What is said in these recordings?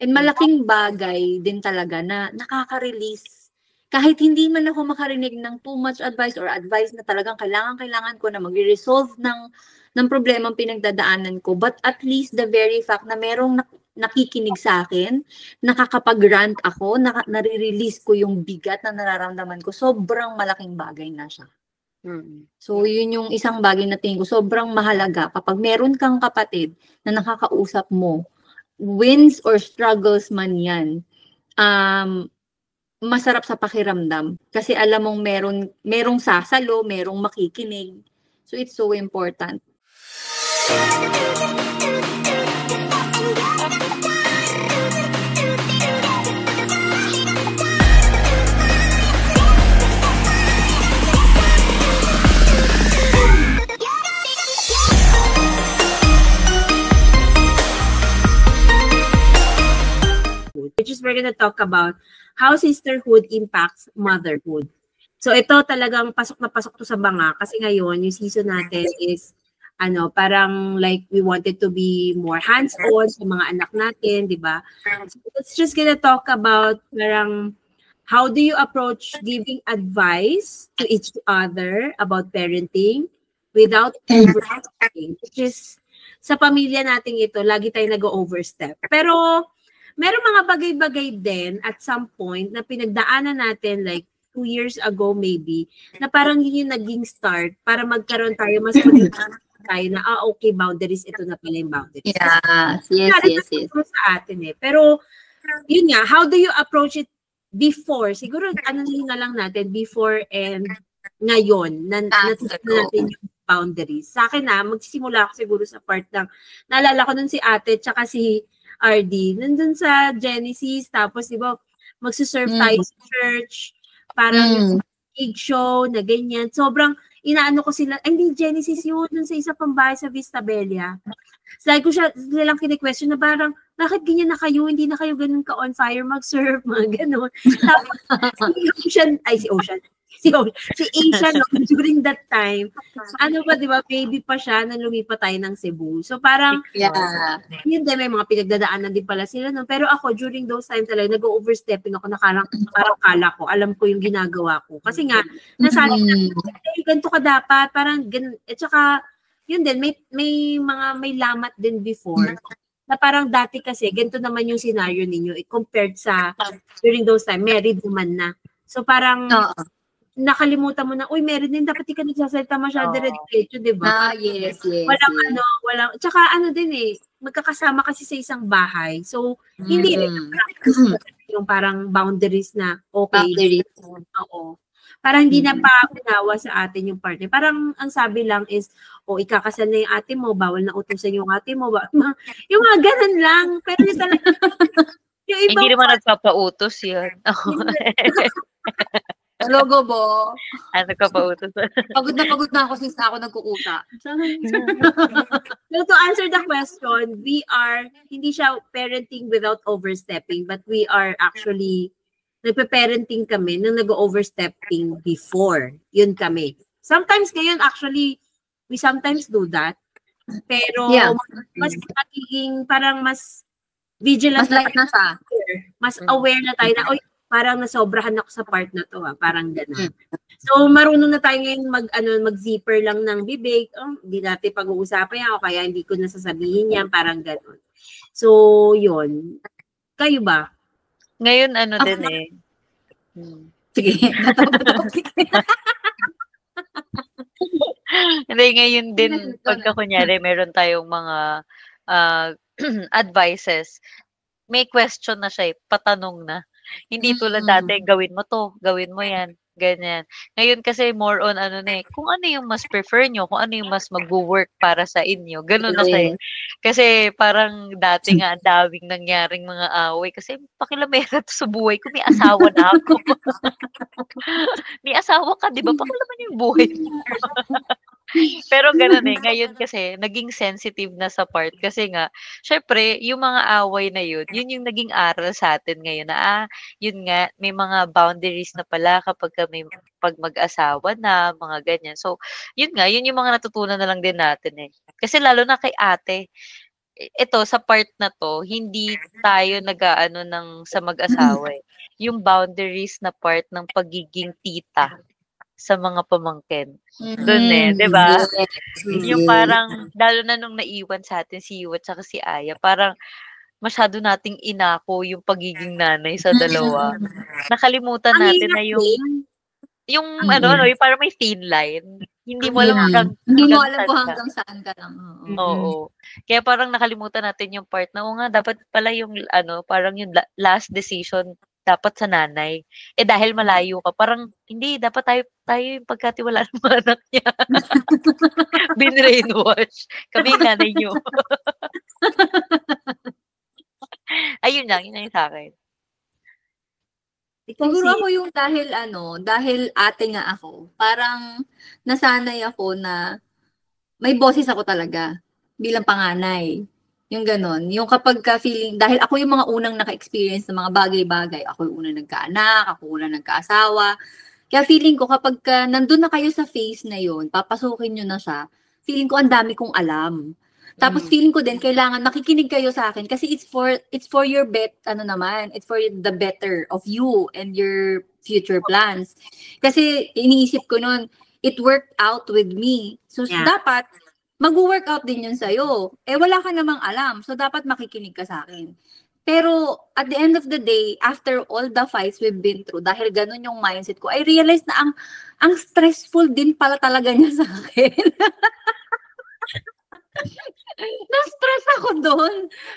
And malaking bagay din talaga na nakaka-release. Kahit hindi man ako makarinig ng too much advice or advice na talagang kailangan ko na magre-resolve ng problemang pinagdadaanan ko, but at least the very fact na merong nakikinig sa akin, nakakapag-rant ako, nare-release ko yung bigat na nararamdaman ko, sobrang malaking bagay na siya. So, yun yung isang bagay na tingin ko, sobrang mahalaga kapag meron kang kapatid na nakakausap mo, wins or struggles man yan, masarap sa pakiramdam. Kasi alam mong merong sasalo, merong makikinig. So, it's so important. Which is we're gonna talk about how sisterhood impacts motherhood. So ito talagang pasok na pasok to sa banga kasi ngayon yung season natin is parang like we wanted to be more hands-on sa mga anak natin, di ba? So let's just gonna talk about parang how do you approach giving advice to each other about parenting without overstepping, which is sa pamilya natin ito, lagi tayo nag-overstep. Pero meron mga bagay-bagay din at some point na pinagdaanan natin like 2 years ago maybe, na parang yun yung naging start para magkaroon tayo mas tayo na, okay, boundaries, ito na pala yung boundaries. Yes. Sa atin pero yun nga, how do you approach it before? Siguro, na lang natin, before and ngayon, natin yung boundaries. Sa akin magsisimula ako siguro sa part ng, naalala ko nun si ate, tsaka si RD, nandun sa Genesis, tapos di ba, magsusurf tayo sa church, parang gig show, na ganyan. Sobrang, inaano ko sila, hindi Genesis yun, dun sa isa pang bahay sa Vista Bella. So, like ko silang kine-question na parang, bakit ganyan na kayo, hindi na kayo ganun ka on fire, mag-surf, mga ganun. Tapos, si Asia, during that time, di ba, baby pa siya, nang lumipat tayo ng Cebu. So, parang, yun din, may mga pinagdadaanan din pala sila, no? Pero ako, during those time talaga, nag-overstepping ako na parang kala ko, alam ko yung ginagawa ko. Kasi nga, nasabi na, ganito ka dapat, parang, at saka, yun din, may lamat din before, na parang dati kasi, ganito naman yung scenario ninyo, compared sa, during those time, married naman na. So, parang, nakalimutan mo na, uy, meron din, dapat di ka nagsasalita masyado diretso, di ba? Yes. Walang, tsaka din magkakasama kasi sa isang bahay. So, hindi yung parang boundaries na okay. Boundaries. Oo. Parang hindi na pa unawa sa atin yung partner. Parang ang sabi lang is, ikakasal na yung ate mo, bawal na utusan yung ate mo. Yung mga ganun lang. Pero yung talaga, yung ibang hindi naman nagpapautos yun. Logo bo. Nagpapautos. Pagod na ako since ako nagkukusa. So to answer the question, hindi siya parenting without overstepping, but we are actually nagpe-parenting kami nung nag-overstepping before. Yun kami. Sometimes ngayon, actually, we sometimes do that. Pero mas magiging parang mas vigilant na siya. Mas aware na tayo na, parang nasobrahan ako sa part na to, parang gano'n. So, marunong na tayo ngayon mag-zipper lang ng bibig. Hindi natin pag-uusapan yan, o kaya hindi ko nasasabihin yan, parang gano'n. So, yun. Kayo ba? Ngayon, din Sige. Hindi, ngayon din, pagka kunyari, meron tayong mga advices, may question na siya, patanong na. Hindi tulad dati, gawin mo to, gawin mo yan, ganyan. Ngayon kasi more on kung ano yung mas prefer nyo, kung ano yung mas mag-work para sa inyo, ganun na siya. Kasi parang dati nga, daming nangyaring mga away, kasi pakilamera to sa buhay ko, may asawa na ako. May asawa ka, di ba? Pakilaman yung buhay mo. Pero ganun ngayon kasi, naging sensitive na sa part, kasi nga, syempre, yung mga away na yun yung naging aral sa atin ngayon na, yun nga, may mga boundaries na pala kapag pag mag-asawa na, mga ganyan. So, yun nga, yun yung mga natutunan na lang din natin Kasi lalo na kay ate, ito sa part na 'to, hindi tayo nag-aano sa mag-asawa, eh. Yung boundaries na part ng pagiging tita sa mga pamangkin. Dun, eh, 'di ba? Yung Yes. parang lalo na nung naiwan sa'tin si Yu at saka si Aya, parang masyado nating inako yung pagiging nanay sa dalawa. Nakalimutan Ang natin na hirap din. yung yung parang may thin line. Hindi mo alam Hindi mo hanggang alam saan kung ka. hanggang saan ka lang. Oo. Oo. Kaya parang nakalimutan natin yung part na, oo nga dapat pala yung parang yung last decision dapat sa nanay. Eh, dahil malayo ka parang hindi dapat tayo yung pagkatiwalaan ng mga anak niya. Brainwash. Kami yung nanay niyo. Ayun lang, yun lang yung sa'kin. Siguro ako yung dahil ate nga ako, parang nasanay ako na may boses ako talaga bilang panganay. Yung gano'n. Yung kapag feeling, dahil ako yung mga unang naka-experience ng mga bagay-bagay. Ako yung unang nagkaanak, ako unang nagkaasawa. Kaya feeling ko kapag nandun na kayo sa phase na yun, papasukin nyo na siya, feeling ko ang dami kong alam. Tapos feeling ko din kailangan makikinig kayo sa akin kasi it's for your it's for the better of you and your future plans. Kasi iniisip ko noon, it worked out with me. So dapat mag-workout din yun sa'yo. Eh wala ka namang alam. So dapat makikinig ka sa akin. Pero at the end of the day, after all the fights we've been through, dahil ganun yung mindset ko, I realized na ang stressful din pala talaga niya sa akin. Na-stress ako doon.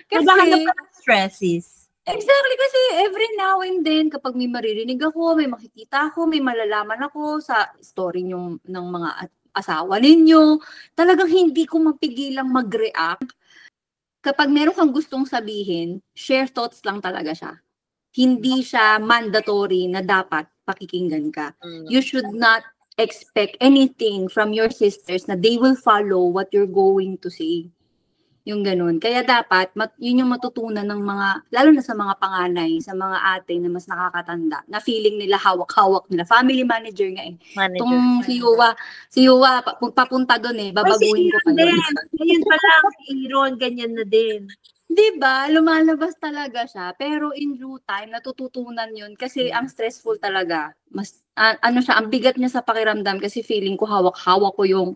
Kasi, Naghahanap ka ng stresses. Exactly, kasi every now and then, kapag may maririnig ako, may makikita ako, may malalaman ako sa story ng mga asawa ninyo, talagang hindi ko mapigilang mag-react. Kapag meron kang gustong sabihin, share thoughts lang talaga siya. Hindi siya mandatory na dapat pakikinggan ka. You should not expect anything from your sisters na they will follow what you're going to say. Yung ganun. Kaya dapat, yun yung matutunan ng mga, lalo na sa mga panganay, sa mga ate na mas nakakatanda, na feeling nila hawak-hawak nila. Family manager nga eh. Itong si Yuwa, papunta doon eh, babaguhin ko pa yun. Ngayon pa lang, si Aaron, ganyan na din. Diba? Lumalabas talaga siya. Pero in due time, natututunan yun kasi ang stressful talaga. Mas, ang bigat niya sa pakiramdam kasi feeling ko hawak-hawak ko yung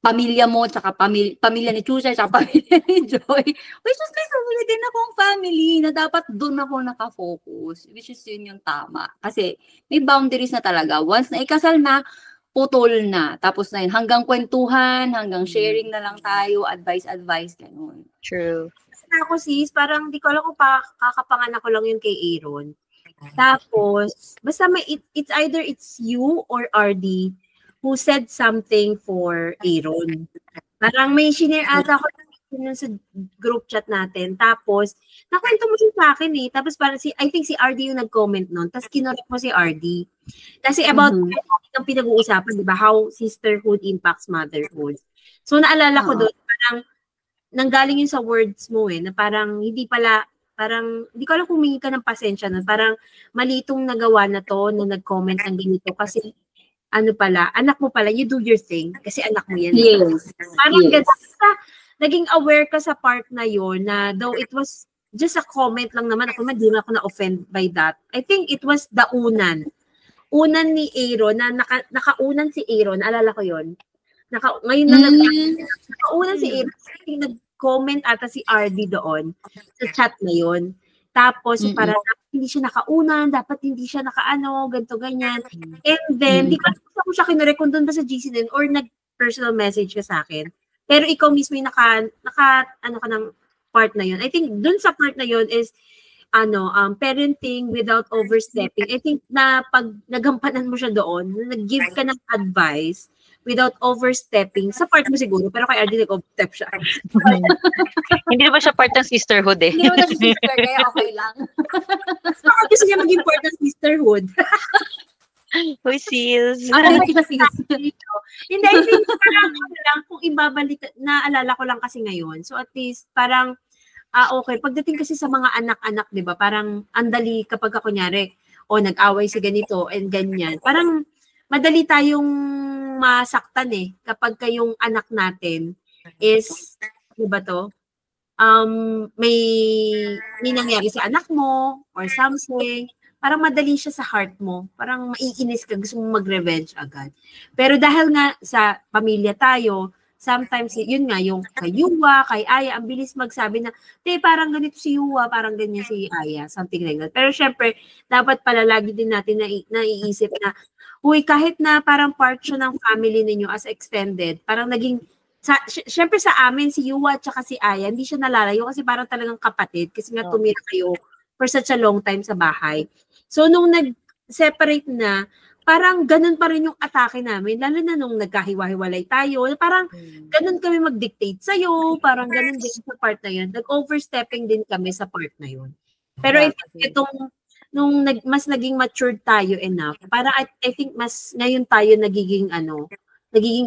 pamilya mo, tsaka pamilya ni Chusha, tsaka pamilya ni Joy. Which is may sarili din akong family na dapat doon ako nakafocus. Which is yun yung tama. Kasi may boundaries na talaga. Once na ikasal na, putol na. Tapos na yun. Hanggang kwentuhan, hanggang sharing na lang tayo, advice, ganun. True. Kasi ako sis, parang di ko alam kung kakapanganak ko lang yun kay Aaron. Tapos, basta it's either it's you or RD who said something for Aaron. Parang may shinare ata ako sa group chat natin. Tapos, nakwento mo siya sa akin eh. Tapos parang I think si RD yung nag-comment nun. Tapos kinorek mo si RD. Kasi about ang pinag-uusapan, di ba? How sisterhood impacts motherhood. So, naalala ko doon, parang nanggaling yun sa words mo eh, na parang hindi pala, parang, hindi ko alam kung humingi ka ng pasensya nun. Parang mali itong nagawa na to, na nag-comment ng ganito. Kasi anak mo pala, you do your thing. Kasi anak mo yan. Yes. Parang naging aware ka sa part na yun, na though it was just a comment lang naman, ako hindi na ako na-offend by that. I think it was the unan ni Aaron, na nakaunan si Aaron, alala ko yun. Ngayon na nakaunan si Aaron, nag-comment ata si RD doon, sa chat na yun. Tapos, parang hindi siya nakaunan, dapat hindi siya nakaano, ganito, ganyan. And then, di ko alam kung siya kinurek kung doon ba sa GC din or nag-personal message ka sa akin. Pero ikaw mismo yung ka ng part na yun. I think doon sa part na yun is, parenting without overstepping. I think na pag nagampanan mo siya doon, nag-give ka ng advice without overstepping, sa part mo siguro, pero kay RD nag-overstep siya. Hindi naman siya part ng sisterhood eh. Hindi naman na sister, kaya okay lang. Baka gusto niya maging part ng sisterhood. Uy, sis. Hindi, I think parang kung ibabalik, naalala ko lang kasi ngayon. So at least, parang, okay, pagdating kasi sa mga anak-anak, di ba, parang andali kapag kunyari, nag-away si ganito and ganyan. Parang, madali tayong masaktan eh kapag kayong anak natin is, di ba to? may nangyari sa anak mo or something, parang madali siya sa heart mo. Parang maiinis ka, gusto mong mag-revenge agad. Pero dahil nga sa pamilya tayo, sometimes, yun nga, yung kay Yuwa, kay Aya, ang bilis magsabi na, parang ganito si Yuwa, parang ganyan si Aya, something like that. Pero syempre, dapat pala lagi din natin naiisip na, uy, kahit na parang part siya ng family ninyo as extended, parang naging, syempre sa amin, si Yuwa at saka si Aya, hindi siya nalalayo kasi parang talagang kapatid, kasi nga tumira kayo for such a long time sa bahay. So, nung nag-separate na, parang ganun pa rin yung atake namin, lalo na nung nagkahiwa-hiwalay tayo, parang ganun kami mag-dictate sa'yo, parang ganun din sa part na yun. Nag-overstepping din kami sa part na yun. Pero I think nung mas naging matured tayo enough, para I think mas ngayon tayo nagiging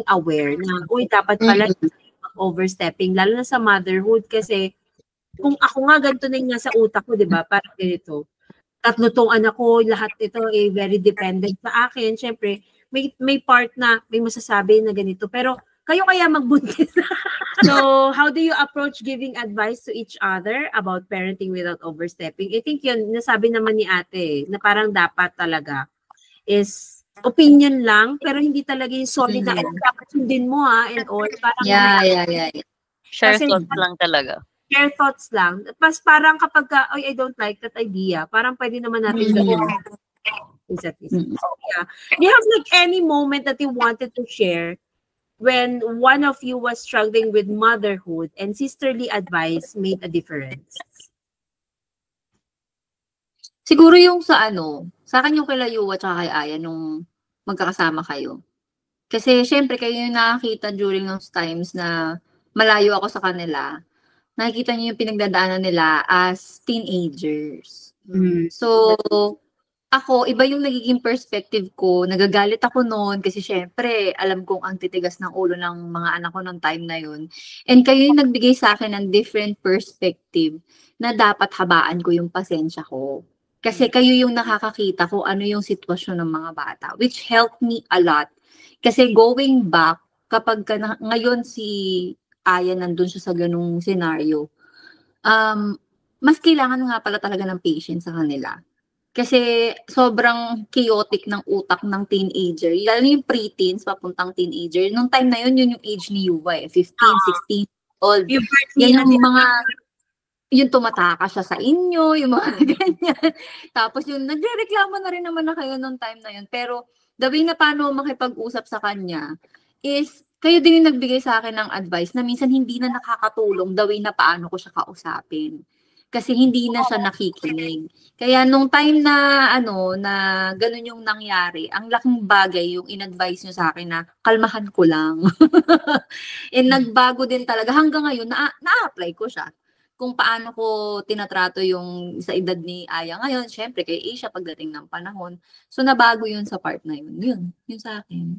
aware na, uy, dapat pala overstepping, lalo na sa motherhood, kasi kung ako nga ganito na yung nasa utak ko, di ba, parang ganito, 3 tong anak ko, lahat ito very dependent sa akin. Siyempre, may part na may masasabi na ganito. Pero kayo kaya magbuntis. So, how do you approach giving advice to each other about parenting without overstepping? I think yun, nasabi naman ni ate, na parang dapat talaga is opinion lang, pero hindi talaga yung solid na dapat sundin mo and all. Parang Share kasi, thoughts lang talaga. Share thoughts lang. Tapos parang kapag I don't like that idea, parang pwede naman natin gawin. So, yeah. Do you have like any moment that you wanted to share when one of you was struggling with motherhood and sisterly advice made a difference? Siguro yung sa akin yung kay Yuwa at kay Aya nung magkakasama kayo. Kasi syempre kayo yung nakakita during those times na malayo ako sa kanila. Nakikita niyo yung pinagdadaanan nila as teenagers. So, ako, iba yung nagiging perspective ko. Nagagalit ako noon kasi syempre, alam kong ang titigas ng ulo ng mga anak ko noong time na yun. And kayo yung nagbigay sa akin ng different perspective na dapat habaan ko yung pasensya ko. Kasi kayo yung nakakakita ko ano yung sitwasyon ng mga bata, which helped me a lot. Kasi going back, kapag ngayon si Aya nandun siya sa ganung scenario, mas kailangan nga pala talaga ng patience sa kanila. Kasi sobrang chaotic ng utak ng teenager. Lalo yung pre-teens, papuntang teenager. Nung time na yun, yun yung age ni Yuwa 15, 16 old. Yan yung mga, yung tumataka siya sa inyo, yung mga ganyan. Tapos yung nagre-reklamo na rin naman na kayo nung time na yun. Pero the way na paano makipag-usap sa kanya is, kayo din yung nagbigay sa akin ng advice na minsan hindi na nakakatulong the way na paano ko siya kausapin. Kasi hindi na siya nakikinig. Kaya nung time na na ganun yung nangyari, ang laking bagay yung in-advise niyo sa akin na kalmahan ko lang. And nagbago din talaga hanggang ngayon na-apply ko siya. Kung paano ko tinatrato yung sa edad ni Aya ngayon, syempre kay Asia pagdating ng panahon. So nabago yun sa part na yun. Yun sa akin.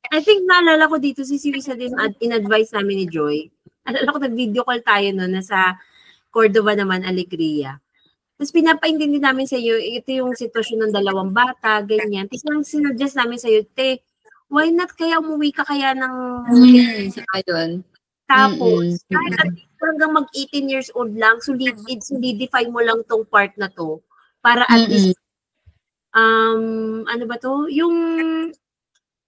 I think naalala ko dito si Isa din in-advise namin ni Joy. Alala ko nag-video call tayo nasa Cordova naman, Alegria. Tapos pinapaintindi namin sa iyo, ito yung sitwasyon ng 2 bata, ganyan. Tapos nang sinuggest namin sa iyo, why not kaya umuwi ka kaya ng... Tapos, kahit at least hanggang mag-18 years old lang, solidify mo lang tong part na to para at least,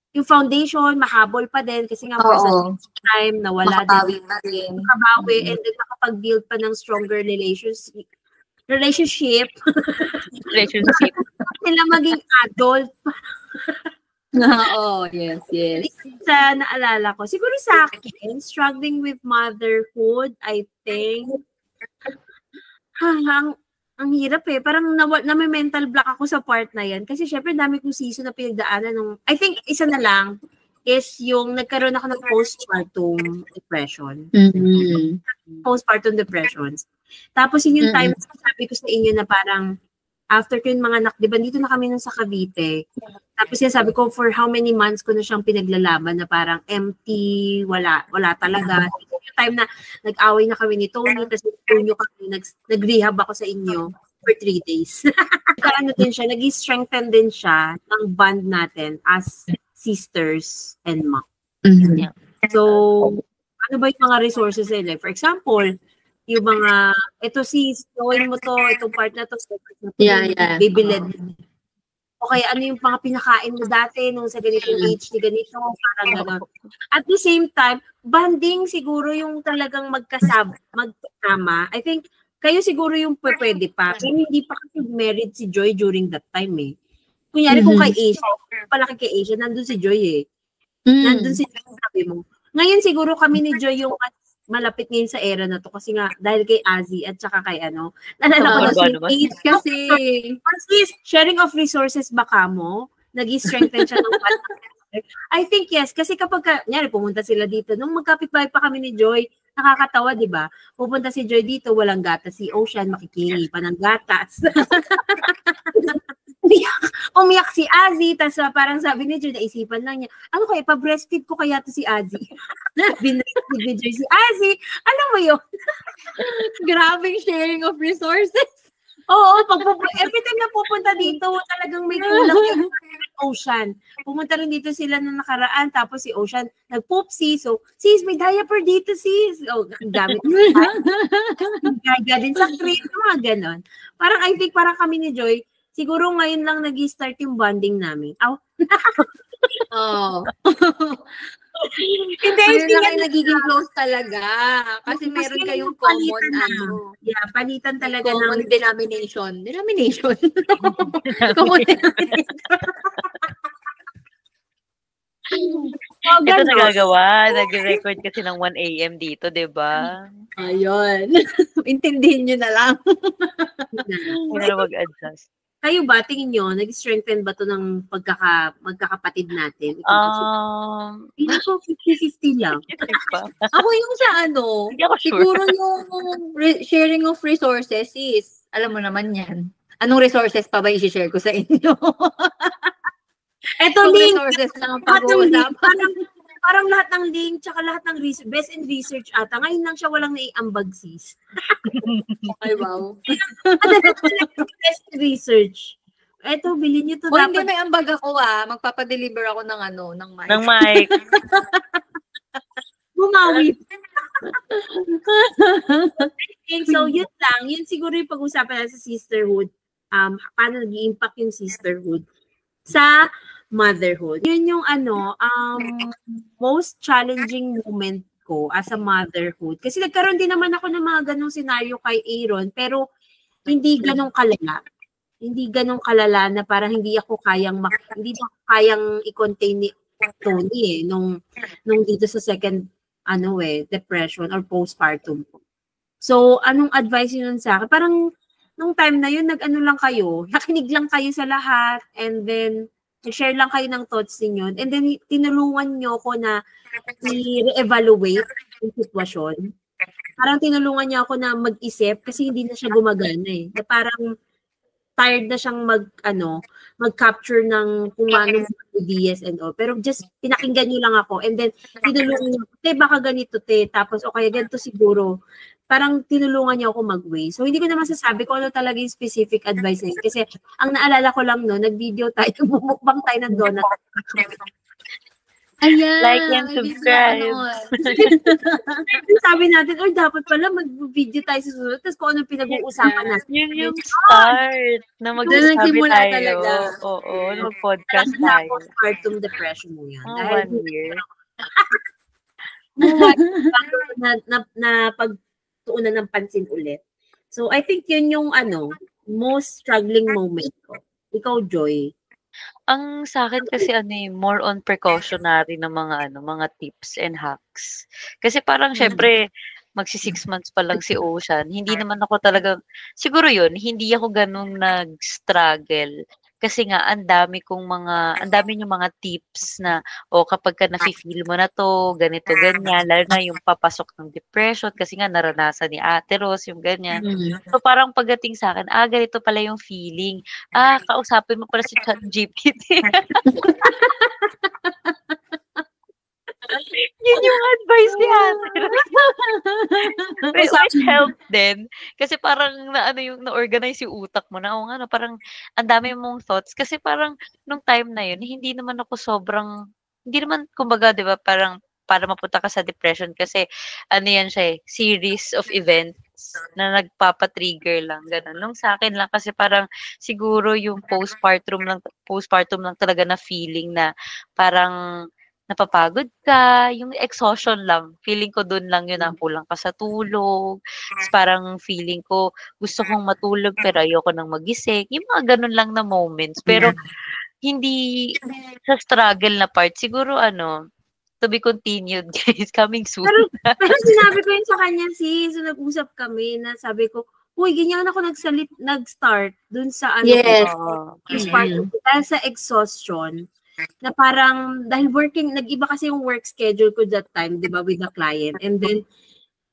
yung foundation, mahabol pa din kasi nga for such time na wala din. Makabawi and then makapag-build pa ng stronger relationship. Sila maging adult. Yes. Sa naalala ko, siguro sa akin, struggling with motherhood, I think, ang hirap parang may mental block ako sa part na yan. Kasi syempre, dami kong season na pinagdaanan I think, isa na lang is yung nagkaroon ako ng postpartum depression. Postpartum depression. Tapos yun yung time sabi ko sa inyo na parang after ko yung mga anak, di ba, dito na kami nun sa Cavite. Tapos sabi ko, for how many months ko na siyang pinaglalaban na parang empty, wala talaga. Yung time na nag-away na kami ni Tony, tapos nag-rehab ako sa inyo for 3 days. Din siya, nag-strengthen din siya ng bond natin as sisters and mom. Mm-hmm. So, ano ba yung mga resources nila. For example, yung mga, ito sis, gawin mo to, itong part na to, Yeah. Beyblade. O kaya ano yung mga pinakain mo dati nung sa ganitong age ni ganito, parang gano'n. At the same time, bonding siguro yung talagang magkasama. I think, kayo siguro yung pwede pa. Pero hindi pa kasi married si Joy during that time eh. Kunyari kung kay Asia, palaki kay Asia, nandun si Joy eh. Nandun si Joy, sabi mo. Ngayon siguro kami ni Joy yung malapit ngayon sa era na to kasi nga dahil kay Azzy at saka kay ano. Nalala ko na si kasi. Sharing of resources baka mo, nag-strengthen siya ng I think yes, kasi kapag nyari pumunta sila dito, nung magkapit-bahay pa kami ni Joy, nakakatawa, di ba? Pupunta si Joy dito, walang gatas si Ocean, makikingi pa ng gatas. Umiyak si Azzy, tas parang sabi ni Joy, naisipan lang niya, ano kaya, pa-breastfeed ko kaya to si Azzy. Binreastfeed ni Joy si Azzy, alam mo yun? Grabing sharing of resources. Oo, every time na pupunta dito, talagang may kulang yung Ocean. Pumunta rin dito sila na nakaraan, tapos si Ocean nag-poopsie, so, sis, may diaper dito, sis. Oh, ang gamit. Gaga din sa crate, mga ganon. Parang, I think, parang kami ni Joy, siguro ngayon lang nag-start yung bonding namin. Oh. Hindi, na kayo nagiging close talaga. Kasi meron kayong common, Yeah, palitan talaga common denomination. Denomination? Common denomination. Ito nagagawa. Nag-record kasi ng 1 a.m. dito, di ba? Ayun. Intindihin nyo na lang. Hindi na mag-adjust. Kayo ba, tingin nyo, nag-strengthen ba to ng magkakapatid natin? Hindi ko 50-50 lang. Ako yung sa siguro yung sharing of resources is, alam mo naman yan. Anong resources pa ba i-share ko sa inyo? Eto, link. Resources lang ang pag-uusapan. Parang lahat ng link, tsaka lahat ng research, best in research ata. Ngayon lang siya walang naiambag, sis. Ay, wow. Best in research. Eto, bilhin niyo to. Hindi may ambag ako magpapadeliver ako ng mic. Ng mic. Bumawi. So, yun lang. Yun siguro yung pag-usapan natin sa sisterhood. Paano nag-i-impact yung sisterhood sa motherhood. Yun yung most challenging moment ko as a motherhood. Kasi nagkaroon din naman ako ng mga ganong senaryo kay Aaron, pero hindi ganong kalala. Hindi ganong kalala na parang hindi ako kayang i-contain ni Tony nung dito sa second depression or postpartum. So, anong advice yun sa akin? Parang nung time na yun, nakinig lang kayo sa lahat, and then share lang kayo ng thoughts ninyo, and then tinulungan nyo ko na i-evaluate yung sitwasyon. Parang tinulungan niya ako na mag-isip kasi hindi na siya gumagana eh. Na parang tired na siyang mag-capture ng kung anong ideas and all. Pero just pinakinggan niyo lang ako, and then tinulungan niyo, baka ganito tapos o kaya ganito siguro. Parang tinulungan niya ako mag-weigh. So, hindi ko naman sasabi kung ano talaga yung specific advice na yun. Kasi, ang naalala ko lang nag-video tayo, bumukbang tayo ng donut. Ayan. Like and subscribe. Sabi natin, dapat pala mag-video tayo sa susunod. Tapos kung anong pinag-uusapan natin. Yun yung start na mag-sabi tayo. Talaga. Oo, mag-podcast tayo. Postpartum depression mo yan. Dahil 1 year. na pagtuunan ng pansin ulit. So, I think yun yung most struggling moment ko. Ikaw, Joy. Ang sa akin kasi more on precautionary na mga tips and hacks. Kasi parang syempre magsi 6 months pa lang si Ocean. Hindi naman ako talaga siguro yun, hindi ako ganun nag-struggle. Kasi nga ang dami yung mga tips na kapag ka nafi-feel mo na to, ganito ganyan, lalo na yung papasok ng depression kasi nga naranasan ni Ate Rose yung ganyan. So parang pagdating sa akin, ganito pala yung feeling. Kausapin mo pala si ChatGPT. Yun yung advice ni Ate. Which helped din. Kasi parang na-organize yung utak mo na, parang ang dami mong thoughts. Kasi parang nung time na yun, hindi naman kumbaga, di ba, parang para mapunta ka sa depression kasi ano yan siya series of events na nagpapa-trigger lang gano'n. Nung sa akin lang kasi parang siguro yung postpartum lang talaga na feeling na parang napapagod ka, yung exhaustion lang. Feeling ko dun lang yun na kulang ka sa tulog. Ta's parang feeling ko gusto kong matulog pero ayoko nang magising. Yung mga ganun lang na moments. Pero hindi sa struggle na part. Siguro to be continued guys, coming soon. Pero sinabi ko yun sa kanya so nag-usap kami na sabi ko, uy, ganyan ako nag-start dun sa Yes. dahil sa exhaustion na parang dahil nag-iba kasi yung work schedule ko that time, di ba, with the client. And then,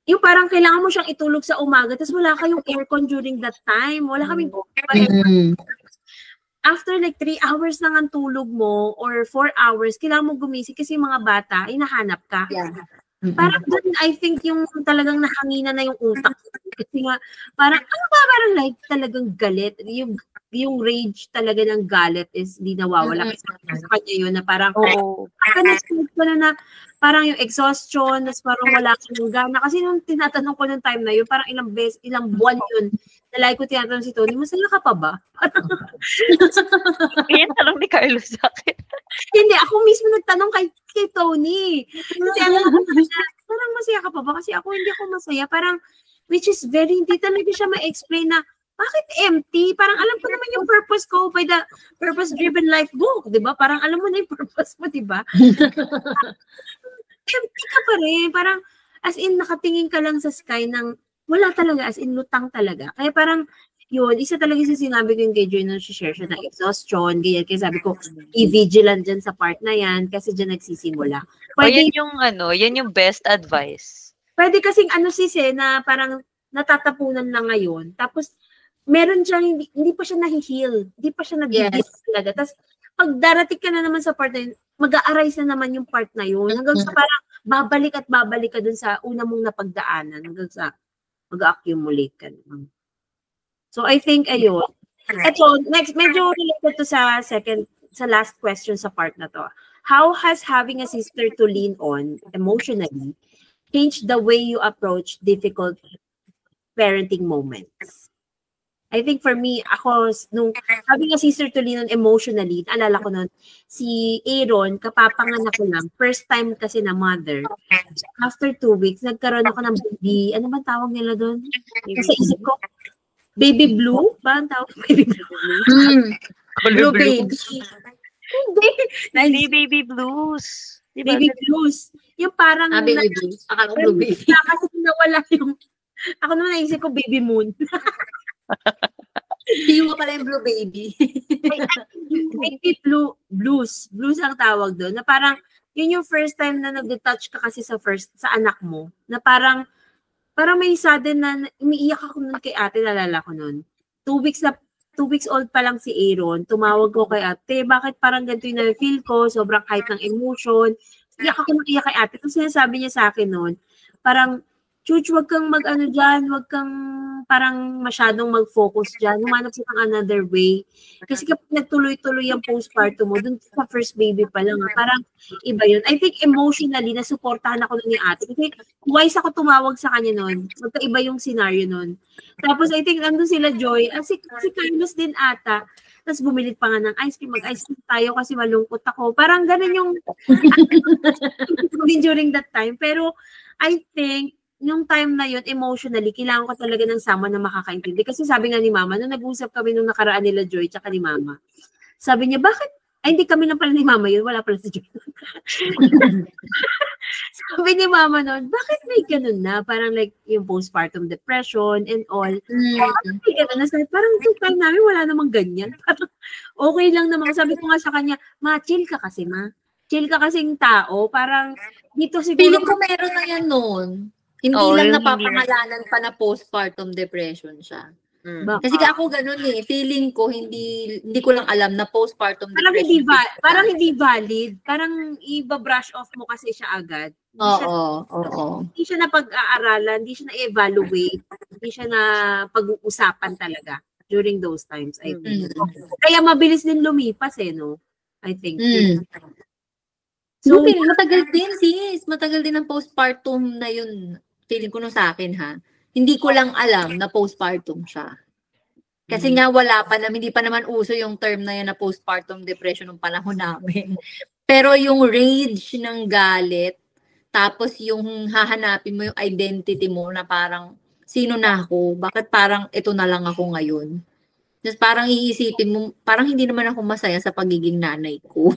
yung parang kailangan mo siyang itulog sa umaga, tapos wala kayong aircon during that time. Wala kaming after like 3 hours lang ang tulog mo or 4 hours, kailangan mo gumising kasi yung mga bata, hinahanap ka. Yeah. Parang doon, I think yung talagang nahanginan na yung utak. Kasi nga, parang like talagang galit. Yung rage talaga ng galit is di nawawala. Kasi sa kanya yun na parang, na-start ko na parang yung exhaustion, tas parang wala akong gana. Kasi nung tinatanong ko nung time na yun, parang ilang buwan yun, na lagi ko tinatanong si Tony, masaya ka pa ba? Yan tanong ni Carlos sa akin. Hindi, ako mismo nagtanong kay Tony. Kasi parang masaya ka pa ba? Kasi hindi ako masaya. Parang, which is hindi talaga siya ma-explain na, bakit empty? Parang alam ko naman yung purpose ko by the Purpose-Driven Life book, di ba? Parang alam mo na yung purpose mo, di ba? Empty ka pa rin. Parang, as in, nakatingin ka lang sa sky ng, wala talaga, as in, lutang talaga. Kaya parang, yun, isa talaga sa sinabi ko yung kay Joy nung share siya ng exhaustion, ganyan. Kaya sabi ko, i-vigilant dyan sa part na yan kasi dyan nagsisimula. Pwede, yan yung best advice. Pwede kasing na parang natatapunan lang ngayon. Tapos, meron siyang, hindi pa siya nahi-heal. Hindi pa siya nag-heal talaga. Tapos, pag darating ka na naman sa part na yun, mag-a-arise na naman yung part na yun. Hanggang sa parang babalik ka dun sa una mong napagdaanan. Hanggang sa mag-accumulate ka naman. So, I think, ayun. Ito, next, medyo related to sa last question sa part na to. How has having a sister to lean on emotionally changed the way you approach difficult parenting moments? I think for me, ako, nung having a sister to lean on emotionally, naalala ko nun, si Aaron, kapapanganak ko lang, first time kasi na mother. After 2 weeks, nagkaroon ako ng baby, ano ba tawag nila doon? Kasi isip ko, baby blue? Ba ang tawag? Baby blue? Blue baby. Hindi. Baby blues. Diba? Baby blues. Yung parang, baby blues. Akala ko blue baby. Kasi nawala yung, ako naman naisip ko baby moon. Hindi mo pala yung blue baby. Baby blues. Blues ang tawag doon. Na parang, yun yung first time na nag-detach ka kasi sa anak mo. Na parang may sudden na umiiyak ako nun kay ate, nalala ko nun. 2 weeks old pa lang si Aaron. Tumawag ko kay ate, bakit parang ganito yung na-feel ko, sobrang height ng emotion. Iyak ako nang iyak kay ate. Tapos sinasabi niya sa akin nun, parang, Chuch, wag kang dyan, wag kang parang masyadong mag-focus dyan. Humanap ka ng another way. Kasi kapag nagtuloy-tuloy ang postpartum mo, dun sa first baby pa lang, parang iba yun. I think emotionally, nasuportahan ako nun ni ate. Kasi wise ako tumawag sa kanya nun. Magkaiba yung scenario nun. Tapos I think nandun sila Joy. Si Carlos din ata. Tapos bumilit pa nga ng ice cream. Mag-ice cream tayo kasi malungkot ako. Parang ganun yung during that time. Pero I think yung time na yun, emotionally, kailangan ko talaga ng someone na makakaintindi. Kasi sabi nga ni Mama, nung nag-usap kami nung nakaraan nila Joy tsaka ni Mama, sabi niya, bakit? Ay, hindi kami lang pala ni Mama yun, wala pala si Joy. Sabi ni Mama nun, bakit may ganun na? Parang like yung postpartum depression and all. Parang yung time namin, wala namang ganyan. Parang okay lang naman. Sabi ko nga sa kanya, chill ka kasi, chill ka kasing tao. Parang dito siguro. Feeling ko meron na yan noon. Hindi lang napapangalanan pa na postpartum depression siya. Kasi ako ganun feeling ko hindi ko lang alam na postpartum depression. Parang hindi valid. Parang i-brush off mo kasi siya agad. Hindi siya na pag-aaralan, hindi siya na evaluate, hindi siya na pag-uusapan talaga during those times, I think. Kaya mabilis din lumipas no? I think. So, Matagal din, sis. Matagal din ang postpartum na yun. Feeling ko no sa akin, ha. Hindi ko lang alam na postpartum siya. Kasi nga wala pa naman, hindi pa naman uso yung term na yan na postpartum depression ng panahon namin. Pero yung rage ng galit, tapos yung hahanapin mo yung identity mo na parang, sino na ako? Bakit parang ito na lang ako ngayon? Tapos parang iisipin mo, parang hindi naman ako masaya sa pagiging nanay ko.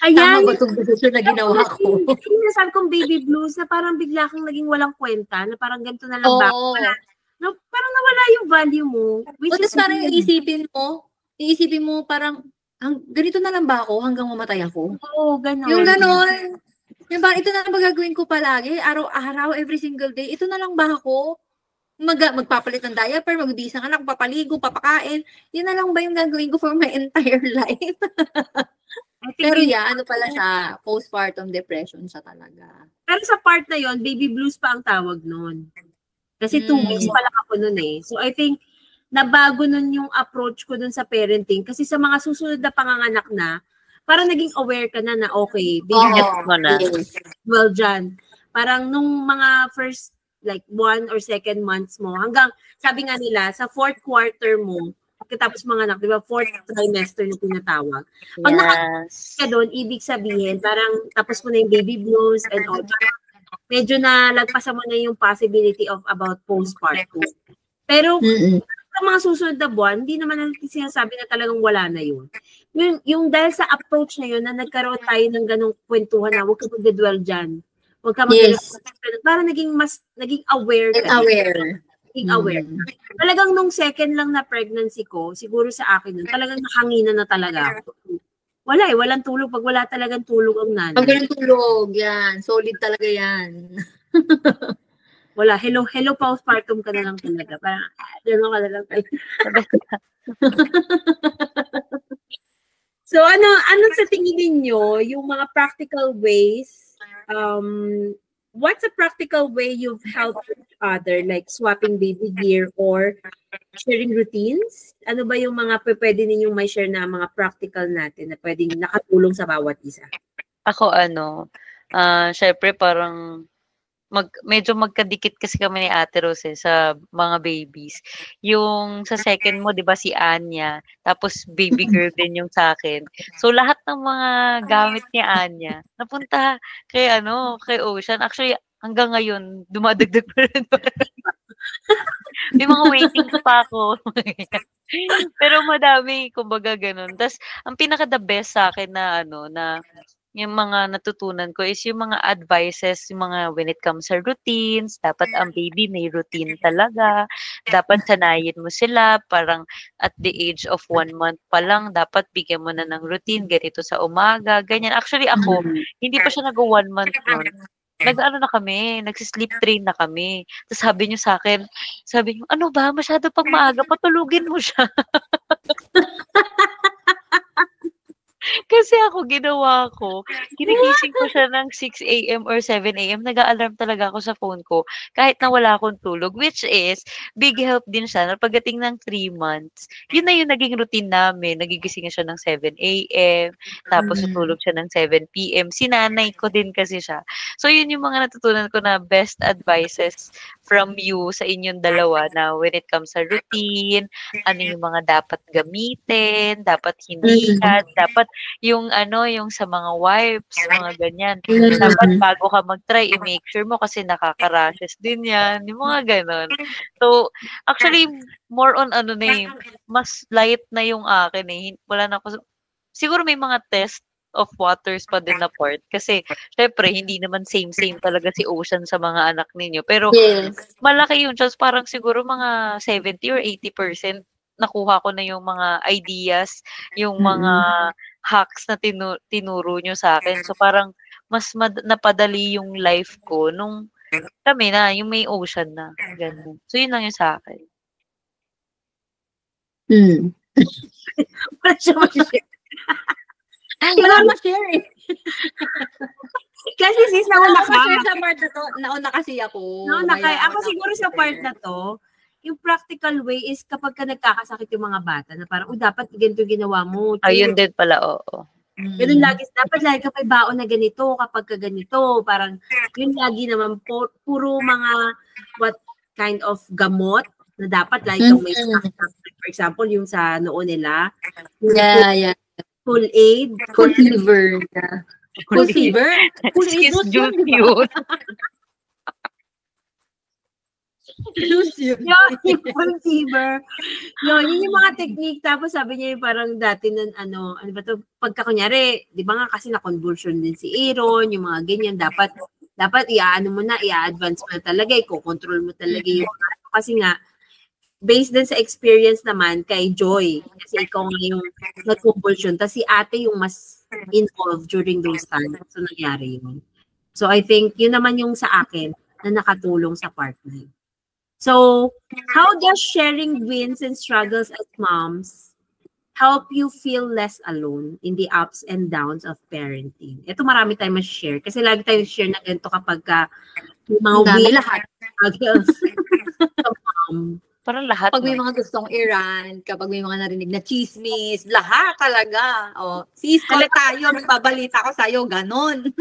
ayan, Tama ba itong desisyon na ginawa ko? yung nasabi kong baby blues na parang bigla kang naging walang kwenta, na parang ganito na lang ba? Oo. Na, parang nawala yung value mo. Which Tapos is parang iisipin mo parang, ganito na lang ba ako hanggang mamatay ako? Oo, gano'n. Yung gano'n. Yung parang ito na lang ba gagawin ko palagi? Araw-araw, every single day. Ito na lang ba ako? Magpapalit ng diaper, magbibihis ng anak, papaligo, papakain. Yun na lang ba yung gagawin ko for my entire life? Pero ano pala siya, postpartum depression siya talaga. Pero sa part na yon, baby blues pa ang tawag nun. Kasi 2 weeks pa lang ako nun eh. So I think, nabago nun yung approach ko dun sa parenting. Kasi sa mga susunod na panganganak na, parang naging aware ka na okay, baby mo na. well dyan. Parang nung mga first, like 1 or 2nd months mo, hanggang, sabi nga nila, sa 4th quarter mo, pagkatapos mga anak, di ba, 4th trimester na tinatawag. Pag Yes. ka doon, ibig sabihin, parang tapos mo na yung baby blues and all. Medyo na lagpasan mo na yung possibility of about postpartum. Pero sa mga susunod na buwan, hindi naman natin sinasabi na talagang wala na yun. Yung dahil sa approach na yun, na nagkaroon tayo ng ganong kwentuhan na huwag ka mag-dwell dyan. Huwag ka parang naging aware ka. Naging aware. Talagang nung second lang na pregnancy ko, siguro sa akin nun, talagang nakangina na talaga ako. Wala walang tulog. Pag wala talagang tulog ang nanay. Pag walang tulog, yan. Solid talaga yan. Wala. Hello postpartum ka na lang talaga. Parang, gano'n ka na lang. So, ano sa tingin ninyo, yung mga practical ways, what's a practical way you've helped each other, like swapping baby gear or sharing routines? Ano ba yung mga pwede ninyong may share na mga practical natin na pwedeng nakatulong sa bawat isa? Ako syempre parang medyo magkadikit kasi kami ni Ate Rose sa mga babies. Yung sa second mo, 'di ba si Anya, tapos baby girl din yung sa akin. So lahat ng mga gamit ni Anya napunta kay kay Ocean. Actually hanggang ngayon dumadagdag pa rin. May mga waitings pa ako. Pero madami kumbaga ganun. Tas ang pinaka the best sa akin na na yung mga natutunan ko is yung mga advices, yung mga when it comes sa routines, dapat ang baby may routine talaga. Dapat sanayin mo sila, parang at the age of 1 month pa lang, dapat bigyan mo na ng routine, ganito sa umaga, ganyan. Actually ako, hindi pa siya nag-1 month nun. Na kami, nagsi-sleep train na kami. Tapos sabi niyo sa akin, ano ba, masyado pang maaga, patulugin mo siya. Kasi ako, ginawa ko, ginigising ko siya ng 6 AM or 7 AM, nag-a-alarm talaga ako sa phone ko, kahit na wala akong tulog, which is, big help din siya na pagdating ng 3 months, yun na yung naging routine namin, nagigising siya ng 7 AM, tapos tutulog siya ng 7 PM, sinanay ko din kasi siya. So, yun yung mga natutunan ko na best advices from you sa inyong dalawa na when it comes sa routine, ano yung mga dapat gamitin, dapat hindi dapat yung yung sa mga wipes, mga ganyan. Dapat bago ka mag-try, i-make sure mo kasi nakaka-rashes din yan, yung mga ganon. So, actually, more on mas light na yung akin eh. Wala na ako, siguro may mga test of waters pa din na part. Kasi, syempre, hindi naman same talaga si Ocean sa mga anak ninyo. Pero, malaki yung chance, parang siguro mga 70 or 80% nakuha ko na yung mga ideas, yung mga hacks na tinuro nyo sa akin. So, parang mas napadali yung life ko nung kami na, yung may Ocean na. Ganun. So, yun lang yung sa akin. Wala siya ma-share. Wala ma-share eh. Kasi sis, nauna ka. Sa part na to, nauna kasi ako. Ako siguro sa part na to, yung practical way is kapag ka nagkakasakit yung mga bata na parang, dapat ganito ginawa mo. Ayun din pala, oo. Ganun lagi, dapat lagi ka may baon na ganito kapag ka ganito. Parang yun lagi naman puro mga what kind of gamot na dapat lagi kang may for example, yung sa noon nila. Yeah. Full aid. Full fever. Yeah. Full fever? Full aid Excuse was yun, di ba? yun. Juice yun. Yung full fever. Yun yung mga technique. Tapos sabi niya yung parang dati na ano ba to, pagka kunyari, di ba nga kasi na-convulsion din si Aaron, yung mga ganyan, dapat i-ano mo na, i-advance mo na talaga, i-control mo talaga yung kasi nga, based din sa experience naman kay Joy, kasi ikaw nga yung nag-convulsion, tapos si ate yung mas involved during those times. So, nangyari yun. So, I think, yun naman yung sa akin na nakatulong sa part na yun. So, how does sharing wins and struggles as moms help you feel less alone in the ups and downs of parenting? Ito marami tayong ma-share. Kasi lagi tayong share na ganito kapag yung mga wins lahat. struggles sa mom. Parang lahat. Kapag may mga gustong i-rant, kapag may mga narinig na chismis, lahat talaga. O, sis, call tayo, magpabalita ko sa'yo, ganon.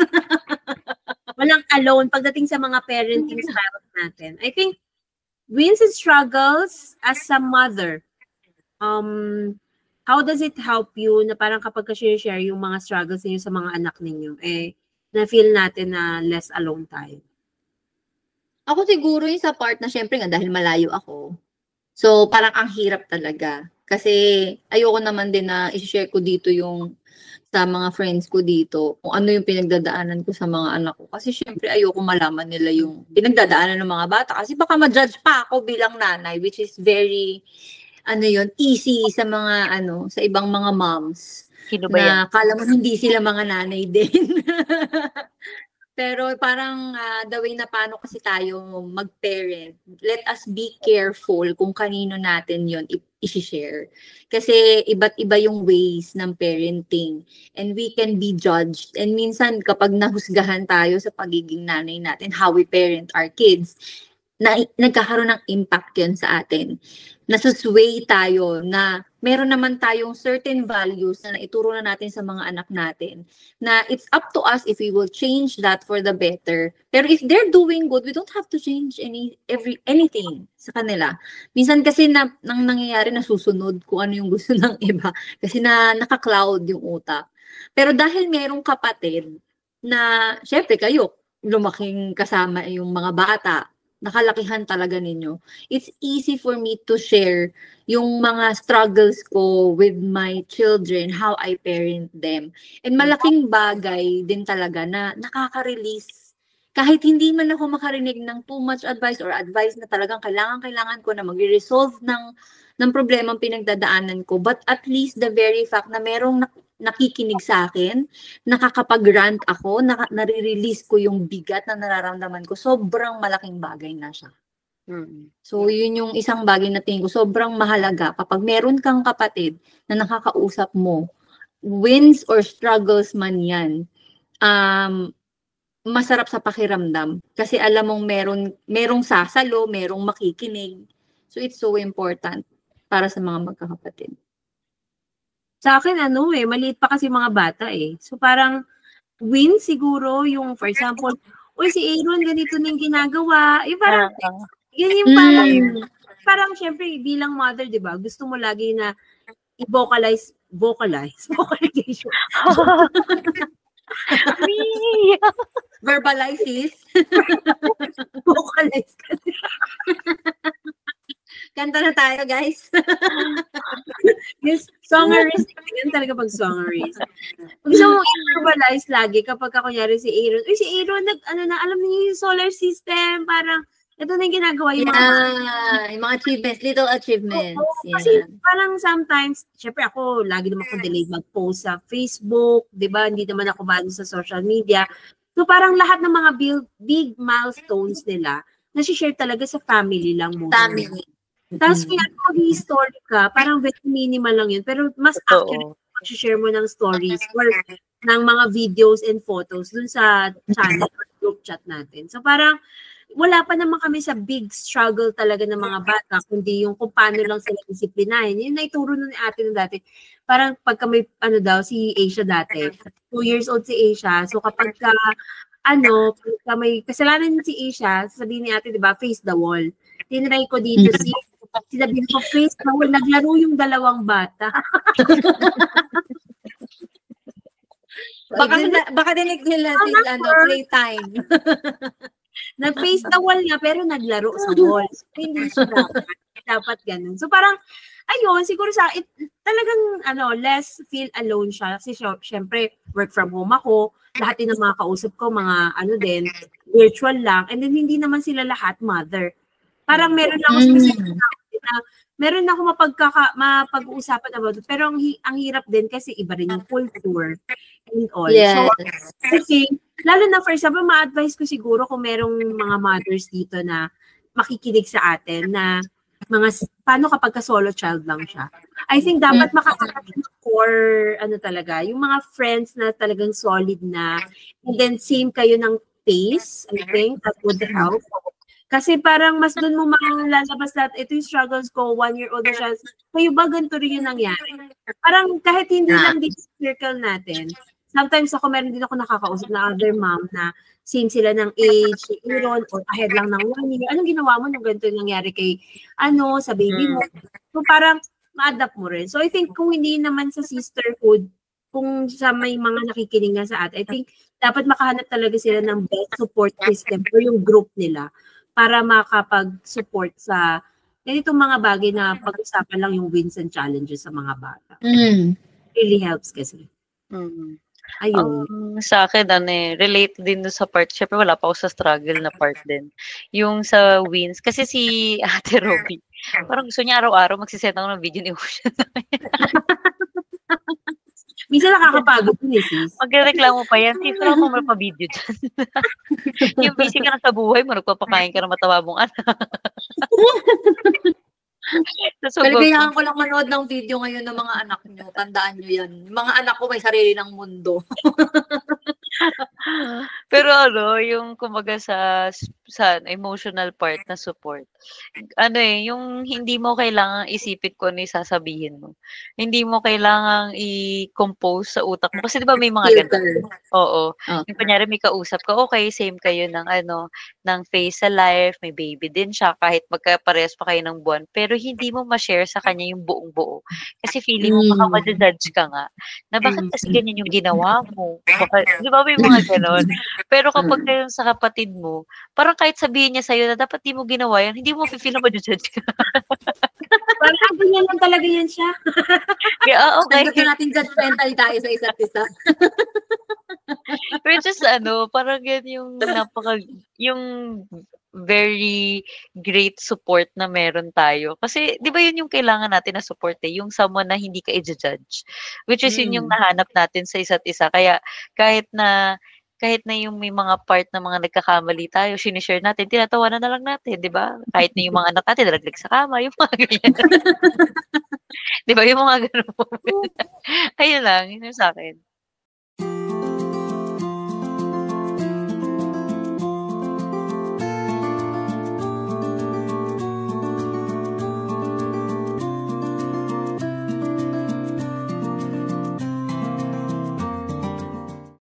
Walang alone pagdating sa mga parenting styles natin. I think, wins and struggles as a mother, how does it help you na parang kapag ka-share yung mga struggles niyo sa mga anak ninyo, na-feel natin na less alone tayo? Ako siguro yung sa part na syempre nga dahil malayo ako. So, parang ang hirap talaga. Kasi ayoko naman din na i-share ko dito yung sa mga friends ko dito kung ano yung pinagdadaanan ko sa mga anak ko. Kasi syempre ayoko malaman nila yung pinagdadaanan ng mga bata. Kasi baka ma-judge pa ako bilang nanay, which is very, easy sa mga, sa ibang mga moms. Sino ba yan? Na kala mo hindi sila mga nanay din. Pero parang the way na paano kasi tayo mag-parent, let us be careful kung kanino natin yon i-share. Kasi iba't iba yung ways ng parenting and we can be judged. And minsan kapag nahusgahan tayo sa pagiging nanay natin, how we parent our kids, nagkakaroon ng impact yun sa atin. Nasusway tayo na meron naman tayong certain values na naituro na natin sa mga anak natin na it's up to us if we will change that for the better. Pero if they're doing good, we don't have to change anything sa kanila. Minsan kasi nang nangyayari na susunod kung ano yung gusto ng iba kasi naka-cloud yung utak. Pero dahil merong kapatid na syempre kayo lumaking kasama yung mga bata, nakalakihan talaga ninyo. It's easy for me to share yung mga struggles ko with my children, how I parent them. And malaking bagay din talaga na nakaka-release. Kahit hindi man ako makarinig ng too much advice or advice na talagang kailangan ko na mag-resolve ng problemang pinagdadaanan ko. But at least the very fact na merong nakikinig sa akin, nakakapag-rant ako, nare-release ko yung bigat na nararamdaman ko, sobrang malaking bagay na siya. So, yun yung isang bagay na tingin ko, sobrang mahalaga kapag meron kang kapatid na nakakausap mo, wins or struggles man yan, masarap sa pakiramdam. Kasi alam mong merong sasalo, merong makikinig. So, it's so important para sa mga magkakapatid. Sa akin, maliit pa kasi mga bata So parang win siguro yung, for example, uy, si Aaron, ganito na yung ginagawa. Yung parang, yun yung parang syempre, bilang mother, di ba, gusto mo lagi na i-vocalize, vocalization. Verbalize is. Vocalize kasi. Kanta na tayo, guys. Yes, songerist. Yan talaga pag songerist. Gusto mong i-verbalize lagi kapag kunyari si Aaron. Uy, si Aaron, alam niyo yung solar system, parang, ito na yung ginagawa yung yung mga achievements, little achievements. Kasi parang sometimes, syempre ako, lagi naman akong delayed mag-post sa Facebook, di ba? Hindi naman ako bado sa social media. So parang lahat ng mga big milestones nila, nasi-share talaga sa family lang muna. Family. Tapos kaya mag-story ka, parang very minimal lang yun. Pero mas accurate mag-share mo ng stories or ng mga videos and photos dun sa channel or group chat natin. So parang wala pa naman kami sa big struggle talaga ng mga bata, kundi yung kung paano lang sila disiplinahin. Yun na ituro nun ni ate nung dati. Parang pagka may, si Asia dati, 2 years old si Asia. So kapag pagka may kasalanan si Asia, sabihin ni ate, di ba, face the wall. Tinry ko dito sinabihin ko, face the wall, naglaro yung dalawang bata. Baka dinig nila playtime. Nag-face the wall nga, pero naglaro sa wall. So, hindi siya dapat ganun. So parang, ayun, siguro talagang, less feel alone siya. Kasi syempre, work from home ako. Lahat din ng mga kausap ko, mga virtual lang. And then, hindi naman sila lahat mother. Parang meron lang ako specific na meron ako mapag-uusapan about it. Pero ang hirap din kasi iba rin yung culture and all. Yes. So, kasi, lalo na for example, ma-advise ko siguro kung merong mga mothers dito na makikinig sa atin na paano kapag solo child lang siya. I think dapat makakatakin core, talaga, yung mga friends na talagang solid na, and then same kayo ng pace, I think, that would help. Kasi parang mas doon mo malalabas na ito yung struggles ko, 1-year-old na siya. Kayo ba ganito rin yung nangyari? Parang kahit hindi lang din circle natin, sometimes meron din ako nakakausap na other mom na same sila ng age, Aaron, or ahead lang ng 1 year. Anong ginawa mo nung ganito yung nangyari kay, sa baby mo? So parang ma-adapt mo rin. So I think kung hindi naman sa sisterhood, kung sa may mga nakikinig nga sa atin, I think dapat makahanap talaga sila ng best support system or yung group nila para makapag-support sa ganitong mga bagay na pag-usapan lang yung wins and challenges sa mga bata. Really helps kasi. Ayun. Sa akin, relate din sa part. Syempre, wala pa ako sa struggle na part din. Yung sa wins. Kasi si Ate Robby, parang gusto niya araw-araw magsisend ako ng video ni Ocean. Minsan nakakapagod yun sis. Magreklamo pa yan. Sis, wala akong mapabideo dyan. Yung busy ka na sa buhay mo, nagpapakain ka na matawa mong anak. Kaligayahan ko lang manood ng video ngayon ng mga anak nyo. Tandaan nyo yan. Mga anak ko may sarili ng mundo. Pero yung kumbaga sa emotional part na support. Yung hindi mo kailangang isipin kung ano yung sasabihin mo. Hindi mo kailangang i-compose sa utak mo. Kasi di ba may mga ganun? Oo. Yung kunyari may kausap ka, okay, same kayo ng face sa life, may baby din siya, kahit magkaparehas pa kayo ng buwan. Pero hindi mo ma-share sa kanya yung buong buo. Kasi feeling mo baka ma-judge ka nga. Na bakit kasi ganyan yung ginawa mo? Baka, di ba may mga ganon? Pero kapag kayo sa kapatid mo, parang kahit sabihin niya sa'yo na dapat di mo ginawa yan, hindi mo feel na ma-judge ka. Parang ganyan lang talaga yan siya. Kaya, okay. Gusto natin judgmental tayo sa isa't isa. Which is parang yan yung yung very great support na meron tayo. Kasi, di ba yun yung kailangan natin na support yung someone na hindi ka i-judge. Which is yun yung nahanap natin sa isa't isa. Kaya, kahit na yung may mga part na mga nagkakamali tayo, sinishare natin, tinatawanan na lang natin, di ba? Kahit na yung mga anak natin, nalaglag sa kama, yung mga ganyan. Di ba? Yung mga ganun. Ayun lang, yun yung sa akin.